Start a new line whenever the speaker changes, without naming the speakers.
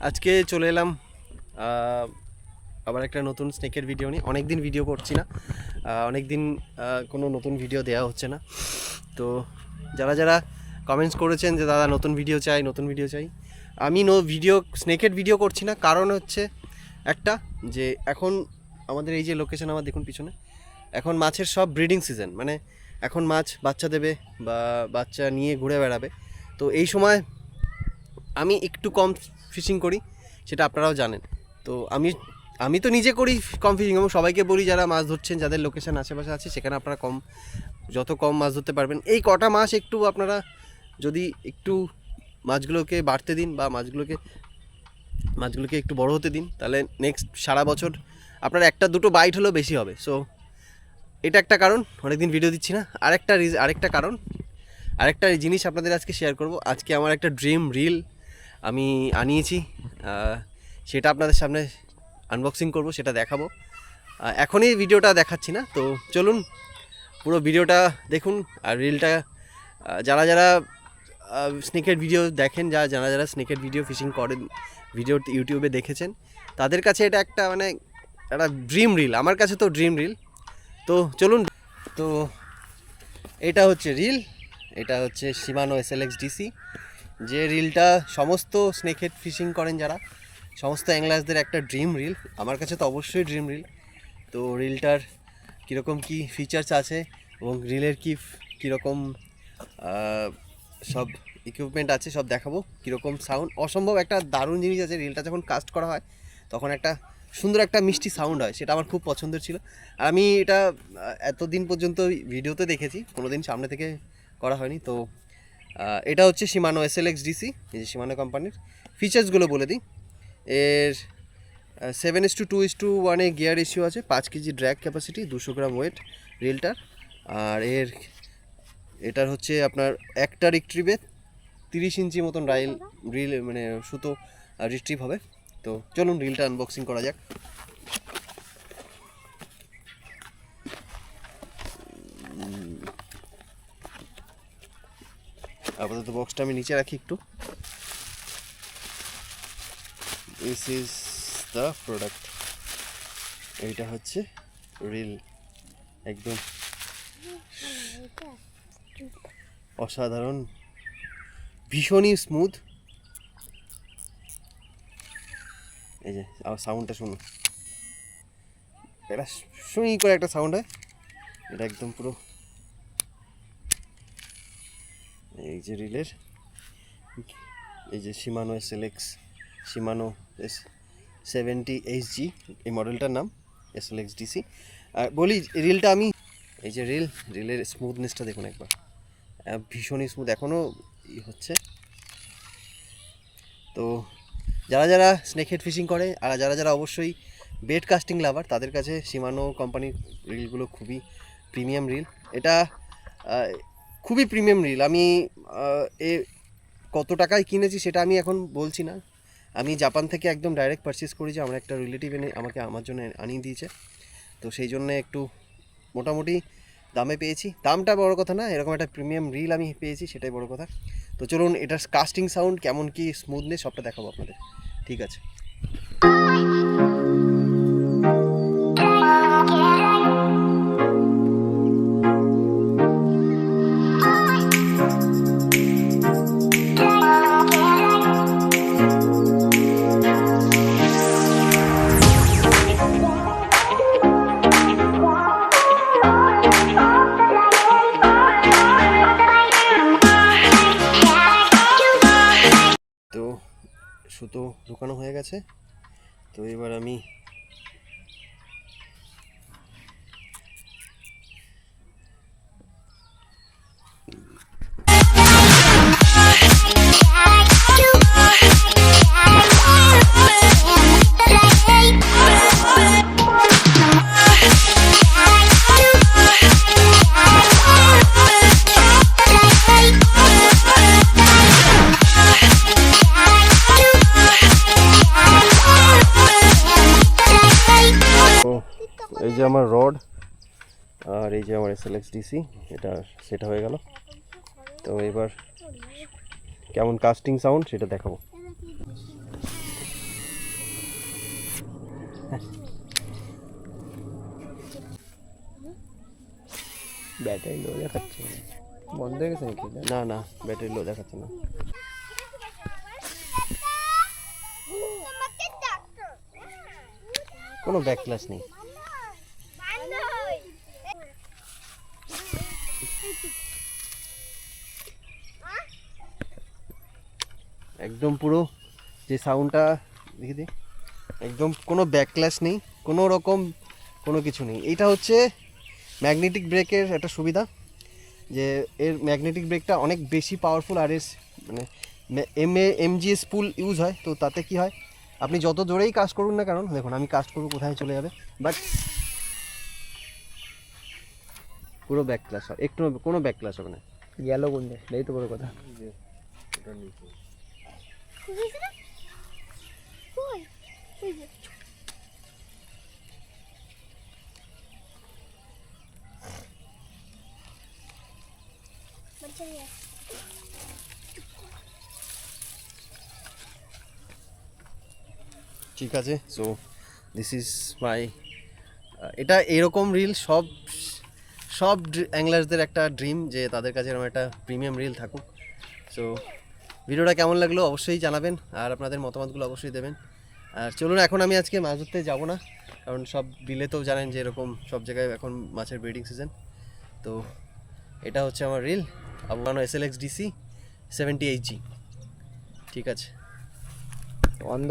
আজকে চলে এলাম আবার একটা নতুন স্নেকের ভিডিও নিয়ে। অনেক দিন ভিডিও করছি না, অনেক দিন কোনো নতুন ভিডিও দেওয়া হচ্ছে না। তো যারা যারা কমেন্টস করেছেন যে দাদা নতুন ভিডিও চাই, আমি স্নেকের ভিডিও করছি না। কারণ হচ্ছে একটা, যে এখন আমাদের এই যে লোকেশন আমার দেখুন পিছনে, এখন মাছের সব ব্রিডিং সিজন, মানে এখন মাছ বাচ্চা দেবে বা বাচ্চা নিয়ে ঘুরে বেড়াবে। তো এই সময় আমি একটু কম ফিশিং করি, সেটা আপনারাও জানেন। তো আমি তো নিজে করি কম ফিশিং, এবং সবাইকে বলি যারা মাছ ধরছেন, যাদের লোকেশন আশেপাশে আছে, সেখানে আপনারা যত কম মাছ ধরতে পারবেন। এই কটা মাস একটু আপনারা যদি একটু মাছগুলোকে বাড়তে দিন বা মাছগুলোকে একটু বড় হতে দিন, তাহলে নেক্সট সারা বছর আপনার একটা দুটো বাইট হলেও বেশি হবে। সো এটা একটা কারণ, অনেকদিন ভিডিও দিচ্ছি না। আরেকটা জিনিস আপনাদের আজকে শেয়ার করব। আজকে আমার একটা ড্রিম রিল আমি আনিয়েছি, সেটা আপনাদের সামনে আনবক্সিং করব, সেটা দেখাবো। এখনই ভিডিওটা দেখাচ্ছি না, তো চলুন পুরো ভিডিওটা দেখুন। আর রিলটা যারা যারা স্নেকের ভিডিও দেখেন, যারা যারা স্নেকের ভিডিও ফিশিং করেন, ভিডিও ইউটিউবে দেখেছেন, তাদের কাছে এটা একটা একটা ড্রিম রিল। আমার কাছে তো ড্রিম রিল। তো চলুন। তো এটা হচ্ছে রিল, এটা হচ্ছে শিমানো SLX DC, যে রিলটা সমস্ত স্নেকহেড ফিশিং করেন যারা, সমস্ত অ্যাংলার্সদের একটা ড্রিম রিল। আমার কাছে তো অবশ্যই ড্রিম রিল। তো রিলটার কীরকম কী ফিচার্স আছে এবং রিলের কীরকম সব ইকুইপমেন্ট আছে সব দেখাবো। কীরকম সাউন্ড, অসম্ভব একটা দারুণ জিনিস আছে। রিলটা যখন কাস্ট করা হয় তখন একটা সুন্দর একটা মিষ্টি সাউন্ড হয়, সেটা আমার খুব পছন্দের ছিল। আর আমি এটা এতদিন পর্যন্ত ভিডিওতে দেখেছি, কোনো দিন সামনে থেকে করা হয়নি। তো এটা হচ্ছে শিমানো SLX DC, এই যে শিমানো কোম্পানির। ফিচার্সগুলো বলে দিই। এর 7:2:1 গিয়ার রেশিও আছে, 5 KG drag capacity, 200 gram weight রিলটার। আর এটার হচ্ছে আপনার একটা রিট্রিভে 30 ইঞ্চি মতন রিল মানে সুতো রিট্রিভ হবে। তো চলুন রিলটা আনবক্সিং করা যাক। আপাতত বক্সটা আমি নিচে রাখি একটু। This is the product. এইটা হচ্ছে রিল, একদম অসাধারণ, ভীষণই স্মুথ। এই যে সাউন্ডটা শুনুন, এটা শুনি করে একটা সাউন্ড হয়, এটা একদম পুরো। এই যে রিলের, এই যে শিমানো S70 HG এই মডেলটার নাম, SLX DC। আর বলি রিলটা এই যে রিলের স্মুথনেসটা দেখুন একবার, ভীষণই স্মুথ, এখনও হচ্ছে। তো যারা যারা স্নেকহেড ফিশিং করে আর যারা যারা অবশ্যই বেড কাস্টিং লাভার, তাদের কাছে শিমানো কোম্পানির রিলগুলো খুবই প্রিমিয়াম রিল। এটা খুবই প্রিমিয়াম রিল। আমি কত টাকায় কিনেছি সেটা আমি এখন বলছি না। আমি জাপান থেকে একদম ডাইরেক্ট পারচেস করেছি, আমার একটা রিলেটিভ আমার জন্য আনিয়ে দিয়েছে। তো সেই জন্য একটু মোটামুটি দামে পেয়েছি। দামটা বড় কথা না, এরকম একটা প্রিমিয়াম রিল আমি পেয়েছি, সেটাই বড় কথা। তো চলুন এটার কাস্টিং সাউন্ড কেমন, কি স্মুথনেস, সবটা দেখাবো আপনাদের। ঠিক আছে। সুতো ঢোকানো হয়ে গেছে। তো এবার আমি রড, আর এই যে আমার SLX-DC, এটা সেটা হয়ে গেল। তো এবার কেমন কাস্টিং সাউন্ড সেটা দেখাবো।
ব্যাটারি লো দেখাচ্ছে, বন্ধ হয়ে গেছে নাকি?
না না, ব্যাটারি লো দেখাচ্ছে না। কোনো ব্যাকক্লাস নেই। একদম পুরো যে সাউন্ডটা দেখি দি, একদম কোনো ব্যাকক্লাস নেই, কোনো রকম কোনো কিছু নেই। এইটা হচ্ছে ম্যাগনেটিক ব্রেকের একটা সুবিধা, যে এর ম্যাগনেটিক ব্রেকটা অনেক বেশি পাওয়ারফুল, আর এর মানে MGS পুল ইউজ হয়। তো তাতে কি হয়, আপনি যত জোরেই কাজ করুন না কারণ, দেখুন আমি কাজ করবো কোথায় চলে যাবে, বাট পুরো ব্যাকক্লাস হবে, একটু কোনো ব্যাকক্লাস হবে না।
গেল কোনটা, এই তো বড় কথা।
ঠিক আছে, সো দিস ইজ মাই, এটা এরকম রিল সব সব অ্যাংলার্সদের একটা ড্রিম, যে তাদের কাছে এরকম একটা প্রিমিয়াম রিল থাকুক। সো ভিডিওটা কেমন লাগলো অবশ্যই জানাবেন, আর আপনাদের মতামতগুলো অবশ্যই দেবেন। আর চলুন, এখন আমি আজকে মাছ ধরতে যাবো না, কারণ সব বিলেতেও জানেন যে এরকম সব জায়গায় এখন মাছের ব্রিডিং সিজন। তো এটা হচ্ছে আমার রিল, আবগানো SLX-DC 70Hg। ঠিক আছে।
অন্ধ